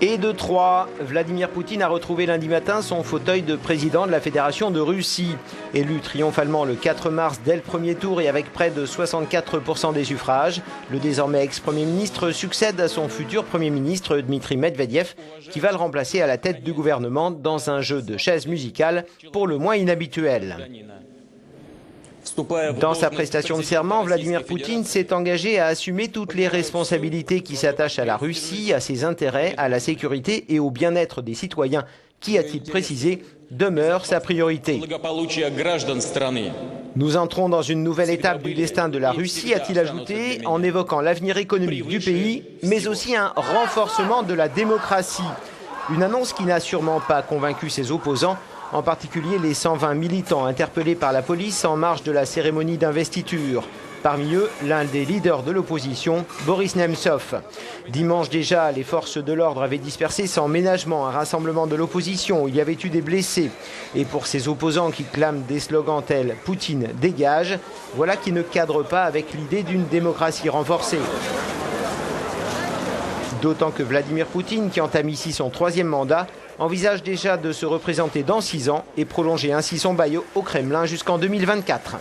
Et de 3, Vladimir Poutine a retrouvé lundi matin son fauteuil de président de la Fédération de Russie. Élu triomphalement le 4 mars dès le premier tour et avec près de 64% des suffrages, le désormais ex-premier ministre succède à son futur premier ministre Dmitri Medvedev, qui va le remplacer à la tête du gouvernement dans un jeu de chaises musicales pour le moins inhabituel. Dans sa prestation de serment, Vladimir Poutine s'est engagé à assumer toutes les responsabilités qui s'attachent à la Russie, à ses intérêts, à la sécurité et au bien-être des citoyens, qui, a-t-il précisé, demeure sa priorité. Nous entrons dans une nouvelle étape du destin de la Russie, a-t-il ajouté, en évoquant l'avenir économique du pays, mais aussi un renforcement de la démocratie. Une annonce qui n'a sûrement pas convaincu ses opposants, en particulier les 120 militants interpellés par la police en marge de la cérémonie d'investiture. Parmi eux, l'un des leaders de l'opposition, Boris Nemtsov. Dimanche déjà, les forces de l'ordre avaient dispersé sans ménagement un rassemblement de l'opposition où il y avait eu des blessés. Et pour ces opposants qui clament des slogans tels « Poutine dégage », voilà qui ne cadre pas avec l'idée d'une démocratie renforcée. D'autant que Vladimir Poutine, qui entame ici son 3e mandat, envisage déjà de se représenter dans 6 ans et prolonger ainsi son bail au Kremlin jusqu'en 2024.